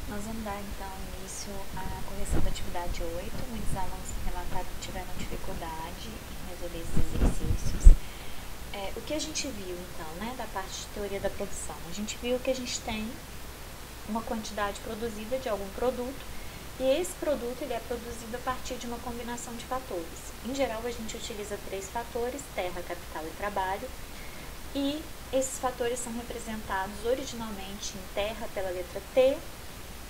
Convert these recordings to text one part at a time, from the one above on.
Nós vamos dar então início à correção da atividade 8. Muitos alunos me relataram que tiveram dificuldade em resolver esses exercícios. O que a gente viu então, né, da parte de teoria da produção? A gente viu que a gente tem uma quantidade produzida de algum produto e esse produto ele é produzido a partir de uma combinação de fatores. Em geral, a gente utiliza 3 fatores: terra, capital e trabalho. E esses fatores são representados originalmente em terra pela letra T,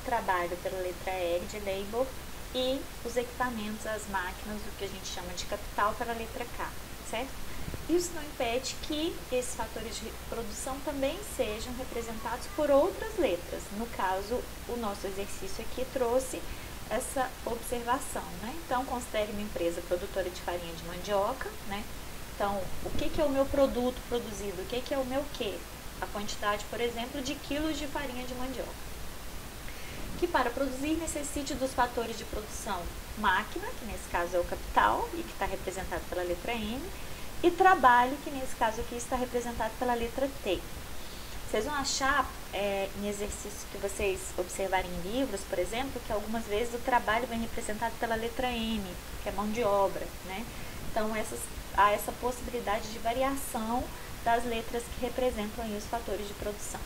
trabalho pela letra L de labor e os equipamentos, as máquinas, o que a gente chama de capital, pela letra K, certo? Isso não impede que esses fatores de produção também sejam representados por outras letras. No caso, o nosso exercício aqui trouxe essa observação, né? Então, considere uma empresa produtora de farinha de mandioca, né? Então, o que é o meu produto produzido? O que é o meu quê? A quantidade, por exemplo, de quilos de farinha de mandioca. Que para produzir necessite dos fatores de produção máquina, que nesse caso é o capital e que está representado pela letra M, e trabalho, que nesse caso aqui está representado pela letra T. Vocês vão achar em exercícios que vocês observarem em livros, por exemplo, que algumas vezes o trabalho vem representado pela letra M, que é mão de obra, né? Então há essa possibilidade de variação das letras que representam aí os fatores de produção.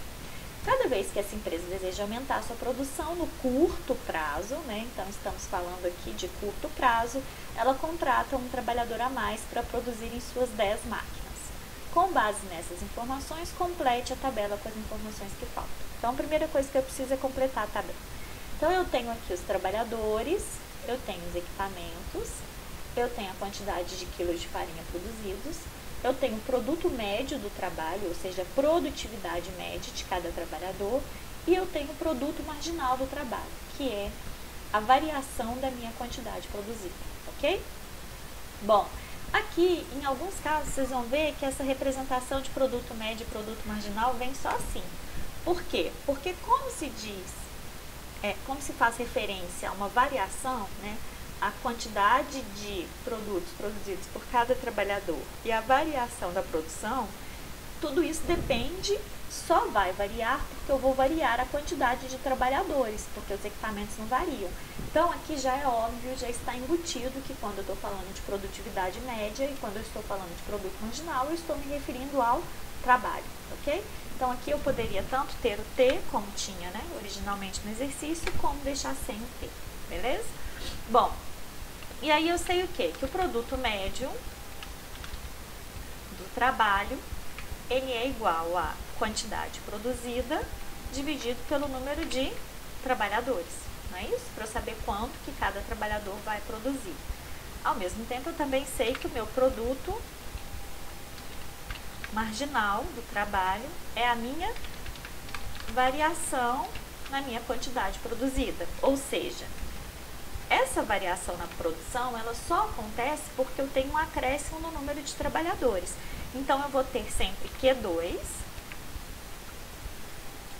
Cada vez que essa empresa deseja aumentar a sua produção no curto prazo, né, então estamos falando aqui de curto prazo, ela contrata um trabalhador a mais para produzir em suas 10 máquinas. Com base nessas informações, complete a tabela com as informações que faltam. Então, a primeira coisa que eu preciso é completar a tabela. Então, eu tenho aqui os trabalhadores, eu tenho os equipamentos, eu tenho a quantidade de quilos de farinha produzidos, eu tenho o produto médio do trabalho, ou seja, a produtividade média de cada trabalhador, e eu tenho o produto marginal do trabalho, que é a variação da minha quantidade produzida, ok? Bom, aqui, em alguns casos, vocês vão ver que essa representação de produto médio e produto marginal vem só assim. Por quê? Porque como se diz, como se faz referência a uma variação, né? A quantidade de produtos produzidos por cada trabalhador e a variação da produção, tudo isso depende, só vai variar porque eu vou variar a quantidade de trabalhadores, porque os equipamentos não variam. Então, aqui já é óbvio, já está embutido que quando eu estou falando de produtividade média e quando eu estou falando de produto marginal, eu estou me referindo ao trabalho, ok? Então, aqui eu poderia tanto ter o T, como tinha, né, originalmente no exercício, como deixar sem o T, beleza? Bom, e aí eu sei o quê? Que o produto médio do trabalho, ele é igual à quantidade produzida dividido pelo número de trabalhadores, não é isso? Para eu saber quanto que cada trabalhador vai produzir. Ao mesmo tempo, eu também sei que o meu produto marginal do trabalho é a minha variação na minha quantidade produzida, ou seja, essa variação na produção, ela só acontece porque eu tenho um acréscimo no número de trabalhadores. Então, eu vou ter sempre Q2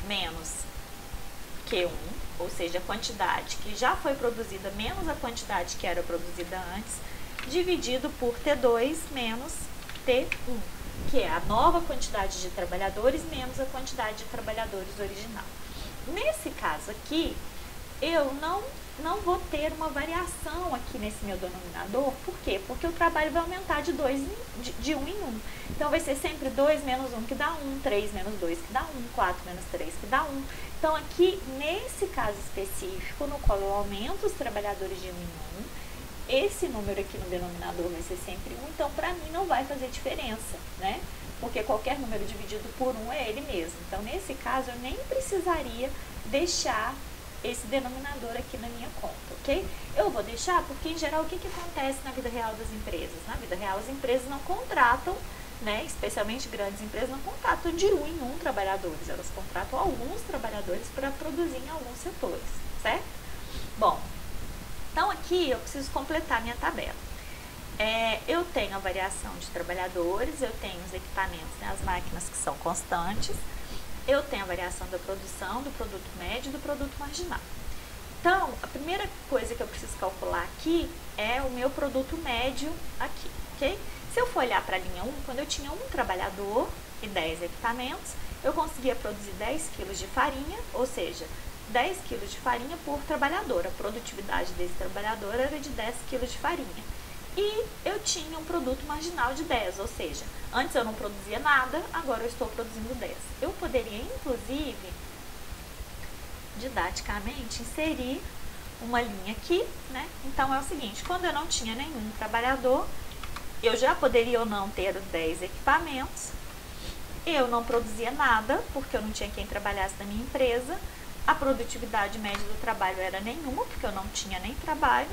menos Q1, ou seja, a quantidade que já foi produzida menos a quantidade que era produzida antes, dividido por T2 menos T1, que é a nova quantidade de trabalhadores menos a quantidade de trabalhadores original. Nesse caso aqui, eu não vou ter uma variação aqui nesse meu denominador. Por quê? Porque o trabalho vai aumentar de 1 em 1. Então, vai ser sempre 2 menos 1 que dá 1, 3 menos 2 que dá 1, 4 menos 3 que dá 1. Então, aqui, nesse caso específico, no qual eu aumento os trabalhadores de 1 em 1, esse número aqui no denominador vai ser sempre 1. Então, para mim, não vai fazer diferença, né? Porque qualquer número dividido por 1 é ele mesmo. Então, nesse caso, eu nem precisaria deixar esse denominador aqui na minha conta, ok? Eu vou deixar porque, em geral, o que acontece na vida real das empresas? Na vida real, as empresas não contratam, né, especialmente grandes empresas, não contratam de 1 em 1 trabalhadores, elas contratam alguns trabalhadores para produzir em alguns setores, certo? Bom, então aqui eu preciso completar minha tabela. Eu tenho a variação de trabalhadores, eu tenho os equipamentos, né, as máquinas que são constantes, eu tenho a variação da produção, do produto médio e do produto marginal. Então, a primeira coisa que eu preciso calcular aqui é o meu produto médio aqui, ok? Se eu for olhar para a linha 1, quando eu tinha um trabalhador e 10 equipamentos, eu conseguia produzir 10 quilos de farinha, ou seja, 10 quilos de farinha por trabalhador. A produtividade desse trabalhador era de 10 quilos de farinha. E eu tinha um produto marginal de 10, ou seja, antes eu não produzia nada, agora eu estou produzindo 10. Eu poderia, inclusive, didaticamente, inserir uma linha aqui, né? Então, é o seguinte, quando eu não tinha nenhum trabalhador, eu já poderia ou não ter os 10 equipamentos, eu não produzia nada, porque eu não tinha quem trabalhasse na minha empresa, a produtividade média do trabalho era nenhuma, porque eu não tinha nem trabalho,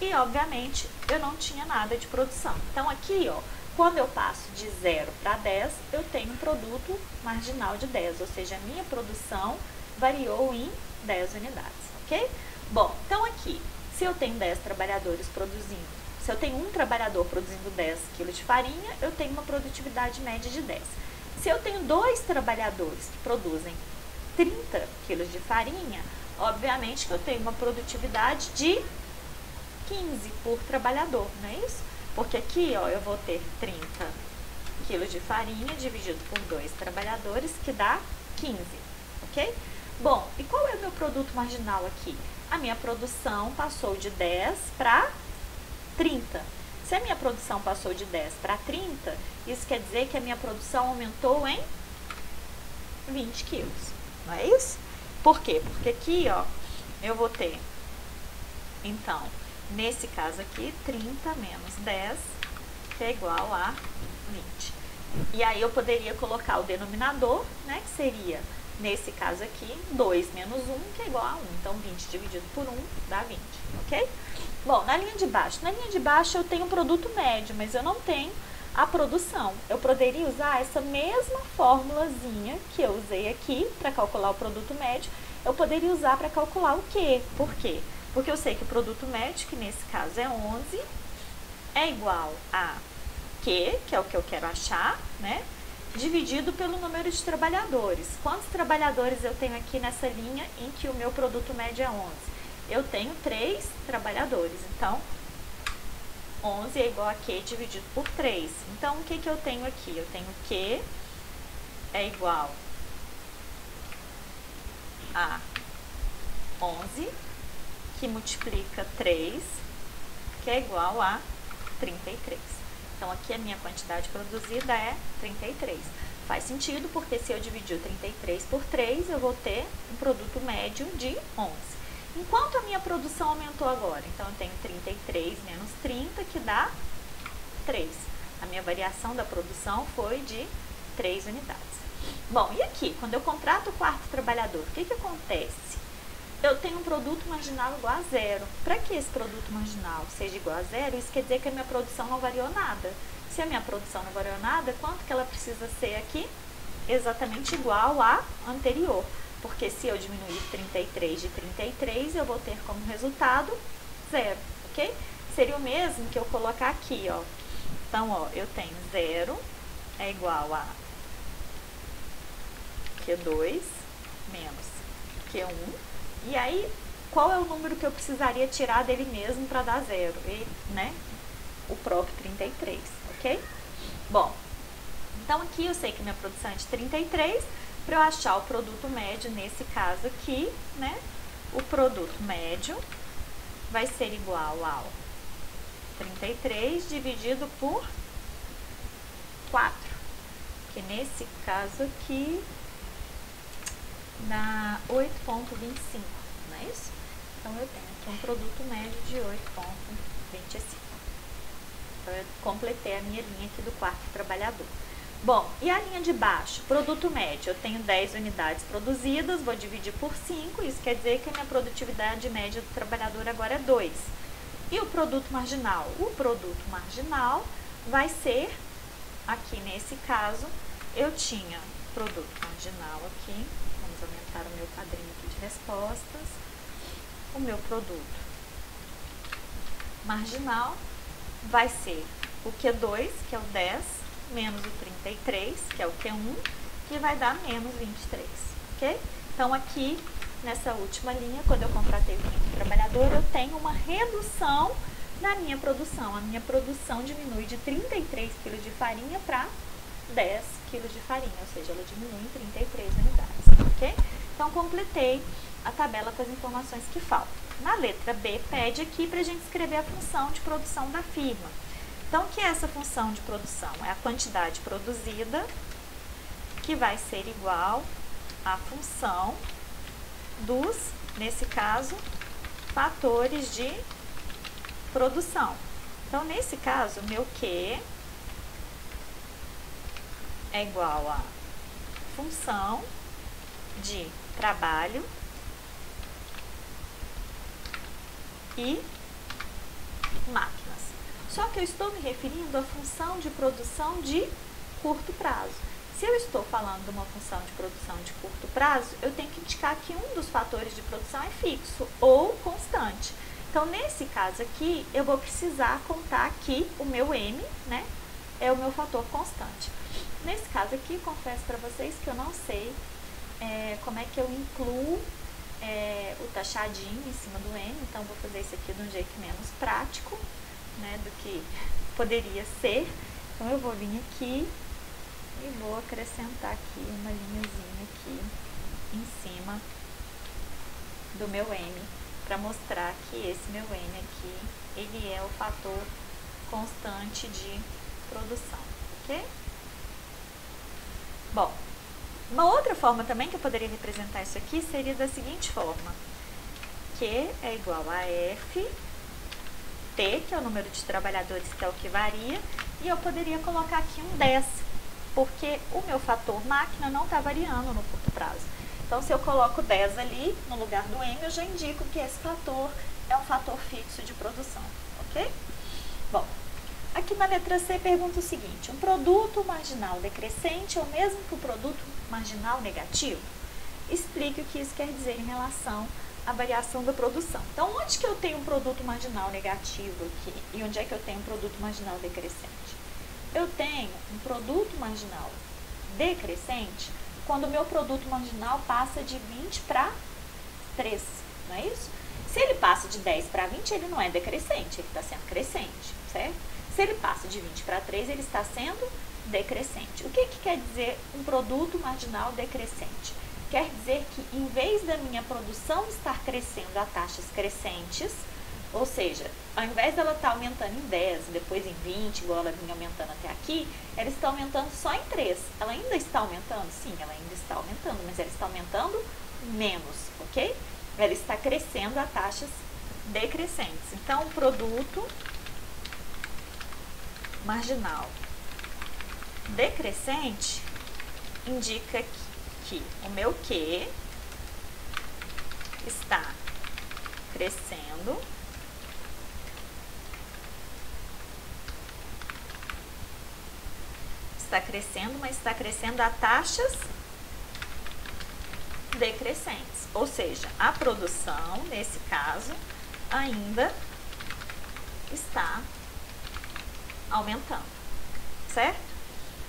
e, obviamente, eu não tinha nada de produção. Então, aqui, ó, quando eu passo de 0 para 10, eu tenho um produto marginal de 10, ou seja, a minha produção variou em 10 unidades, ok? Bom, então aqui, se eu tenho 10 trabalhadores produzindo, se eu tenho um trabalhador produzindo 10 kg de farinha, eu tenho uma produtividade média de 10. Se eu tenho 2 trabalhadores que produzem 30 kg de farinha, obviamente que eu tenho uma produtividade de 15 por trabalhador, não é isso? Porque aqui, ó, eu vou ter 30 kg de farinha dividido por 2 trabalhadores, que dá 15, ok? Bom, e qual é o meu produto marginal aqui? A minha produção passou de 10 para 30. Se a minha produção passou de 10 para 30, isso quer dizer que a minha produção aumentou em 20 quilos, não é isso? Por quê? Porque aqui, ó, eu vou ter, então, nesse caso aqui, 30 menos 10, que é igual a 20. E aí eu poderia colocar o denominador, né, que seria, nesse caso aqui, 2 menos 1, que é igual a 1. Então, 20 dividido por 1 dá 20, ok? Bom, na linha de baixo eu tenho um produto médio, mas eu não tenho a produção. Eu poderia usar essa mesma formulazinha que eu usei aqui para calcular o produto médio, eu poderia usar para calcular o quê? Por quê? Porque eu sei que o produto médio, que nesse caso é 11, é igual a Q, que é o que eu quero achar, né? Dividido pelo número de trabalhadores. Quantos trabalhadores eu tenho aqui nessa linha em que o meu produto médio é 11? Eu tenho 3 trabalhadores, então 11 é igual a Q dividido por 3. Então, o que que eu tenho aqui? Eu tenho Q é igual a 11, que multiplica 3, que é igual a 33. Então, aqui a minha quantidade produzida é 33. Faz sentido, porque se eu dividir o 33 por 3, eu vou ter um produto médio de 11. Enquanto a minha produção aumentou agora, então eu tenho 33 menos 30, que dá 3. A minha variação da produção foi de 3 unidades. Bom, e aqui, quando eu contrato o quarto trabalhador, o que que acontece? Eu tenho um produto marginal igual a 0. Para que esse produto marginal seja igual a 0, isso quer dizer que a minha produção não variou nada. Se a minha produção não variou nada, quanto que ela precisa ser aqui? Exatamente igual à anterior. Porque se eu diminuir 33 de 33, eu vou ter como resultado 0, ok? Seria o mesmo que eu colocar aqui, ó. Então, ó, eu tenho 0 é igual a Q2 menos Q1. E aí, qual é o número que eu precisaria tirar dele mesmo para dar 0? E, né, o próprio 33, ok? Bom, então aqui eu sei que minha produção é de 33. Para eu achar o produto médio, nesse caso aqui, né, o produto médio vai ser igual ao 33 dividido por 4, que nesse caso aqui dá 8,25, não é isso? Então, eu tenho aqui um produto médio de 8,25. Então, eu completei a minha linha aqui do quarto trabalhador. Bom, e a linha de baixo? Produto médio, eu tenho 10 unidades produzidas, vou dividir por 5, isso quer dizer que a minha produtividade média do trabalhador agora é 2. E o produto marginal? O produto marginal vai ser, aqui nesse caso, eu tinha produto marginal aqui, vamos aumentar o meu quadrinho aqui de respostas, o meu produto marginal vai ser o Q2, que é o 10, menos o 33, que é o Q1, que vai dar menos 23, ok? Então, aqui, nessa última linha, quando eu contratei o quinto trabalhador, eu tenho uma redução na minha produção. A minha produção diminui de 33 kg de farinha para 10 kg de farinha, ou seja, ela diminui em 33 unidades, ok? Então, completei a tabela com as informações que faltam. Na letra B, pede aqui para a gente escrever a função de produção da firma. Então, o que é essa função de produção? É a quantidade produzida, que vai ser igual à função dos, nesse caso, fatores de produção. Então, nesse caso, meu Q é igual a função de trabalho e máquinas. Só que eu estou me referindo à função de produção de curto prazo. Se eu estou falando de uma função de produção de curto prazo, eu tenho que indicar que um dos fatores de produção é fixo ou constante. Então, nesse caso aqui, eu vou precisar contar que o meu M, né, é o meu fator constante. Nesse caso aqui, confesso para vocês que eu não sei como é que eu incluo o taxadinho em cima do M, então vou fazer isso aqui de um jeito menos prático, né, do que poderia ser. Então, eu vou vir aqui e vou acrescentar aqui uma linhazinha aqui em cima do meu M, para mostrar que esse meu M aqui, ele é o fator constante de produção, ok? Bom, uma outra forma também que eu poderia representar isso aqui seria da seguinte forma: Q é igual a F, T, que é o número de trabalhadores, que é o que varia, e eu poderia colocar aqui um 10, porque o meu fator máquina não está variando no curto prazo. Então, se eu coloco 10 ali no lugar do M, eu já indico que esse fator é um fator fixo de produção, ok? Bom, aqui na letra C pergunta o seguinte: um produto marginal decrescente é o mesmo que o produto marginal negativo? Explique o que isso quer dizer em relação à variação da produção. Então, onde que eu tenho um produto marginal negativo aqui e onde é que eu tenho um produto marginal decrescente? Eu tenho um produto marginal decrescente quando o meu produto marginal passa de 20 para 3, não é isso? Se ele passa de 10 para 20, ele não é decrescente, ele está sendo crescente, certo? Se ele passa de 20 para 3, ele está sendo decrescente. O que quer dizer um produto marginal decrescente? Quer dizer que, em vez da minha produção estar crescendo a taxas crescentes, ou seja, ao invés dela estar aumentando em 10, depois em 20, igual ela vinha aumentando até aqui, ela está aumentando só em 3. Ela ainda está aumentando? Sim, ela ainda está aumentando, mas ela está aumentando menos, ok? Ela está crescendo a taxas decrescentes. Então, o produto marginal decrescente indica que o meu Q está crescendo mas está crescendo a taxas decrescentes. Ou seja, a produção, nesse caso, ainda está aumentando, certo?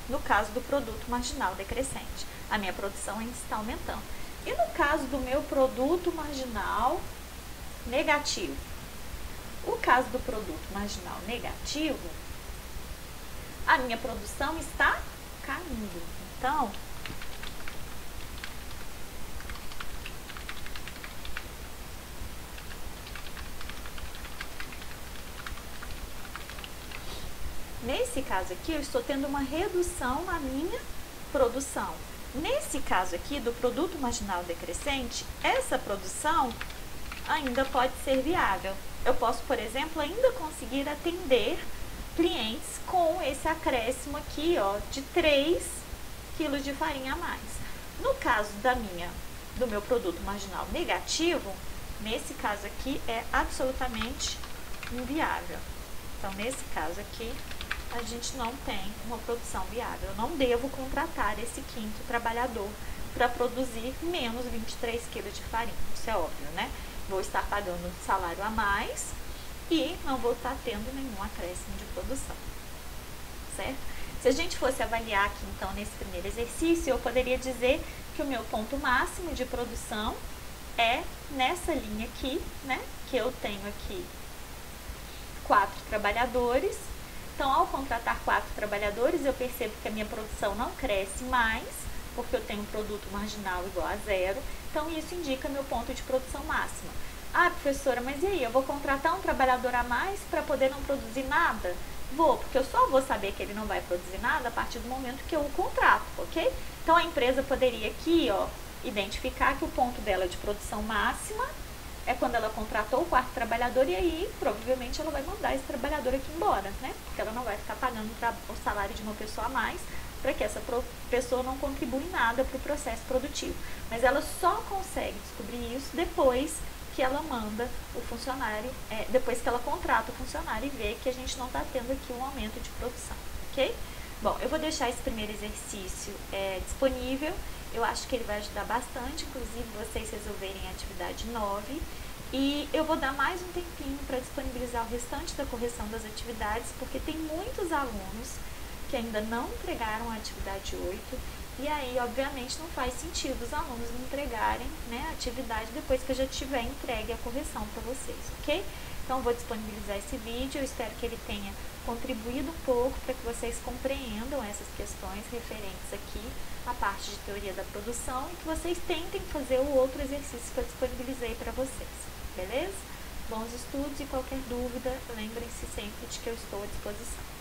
No caso do produto marginal decrescente, a minha produção ainda está aumentando. E no caso do meu produto marginal negativo? O caso do produto marginal negativo, a minha produção está caindo. Então, nesse caso aqui, eu estou tendo uma redução na minha produção. Nesse caso aqui, do produto marginal decrescente, essa produção ainda pode ser viável. Eu posso, por exemplo, ainda conseguir atender clientes com esse acréscimo aqui, ó, de 3 quilos de farinha a mais. No caso do meu produto marginal negativo, nesse caso aqui é absolutamente inviável. Então, nesse caso aqui, a gente não tem uma produção viável. Eu não devo contratar esse quinto trabalhador para produzir menos 23 quilos de farinha. Isso é óbvio, né? Vou estar pagando um salário a mais e não vou estar tendo nenhum acréscimo de produção, certo? Se a gente fosse avaliar aqui, então, nesse primeiro exercício, eu poderia dizer que o meu ponto máximo de produção é nessa linha aqui, né? Que eu tenho aqui 4 trabalhadores. Então, ao contratar 4 trabalhadores, eu percebo que a minha produção não cresce mais, porque eu tenho um produto marginal igual a 0. então isso indica meu ponto de produção máxima. Ah, professora, mas e aí, eu vou contratar um trabalhador a mais para poder não produzir nada? Vou, porque eu só vou saber que ele não vai produzir nada a partir do momento que eu o contrato, ok? Então a empresa poderia aqui, ó, identificar que o ponto dela de produção máxima é quando ela contratou o quarto trabalhador, e aí provavelmente ela vai mandar esse trabalhador aqui embora, né? Porque ela não vai ficar pagando o salário de uma pessoa a mais para que essa pessoa não contribua em nada para o processo produtivo. Mas ela só consegue descobrir isso depois que ela manda o funcionário, depois que ela contrata o funcionário e vê que a gente não está tendo aqui um aumento de produção, ok? Bom, eu vou deixar esse primeiro exercício disponível. Eu acho que ele vai ajudar bastante, inclusive vocês resolverem a atividade 9. E eu vou dar mais um tempinho para disponibilizar o restante da correção das atividades, porque tem muitos alunos que ainda não entregaram a atividade 8, e aí, obviamente, não faz sentido os alunos me entregarem, né, a atividade depois que eu já tiver entregue a correção para vocês, ok? Então, eu vou disponibilizar esse vídeo, eu espero que ele tenha contribuído um pouco para que vocês compreendam essas questões referentes aqui à parte de teoria da produção e que vocês tentem fazer o outro exercício que eu disponibilizei para vocês, beleza? Bons estudos e qualquer dúvida, lembrem-se sempre de que eu estou à disposição.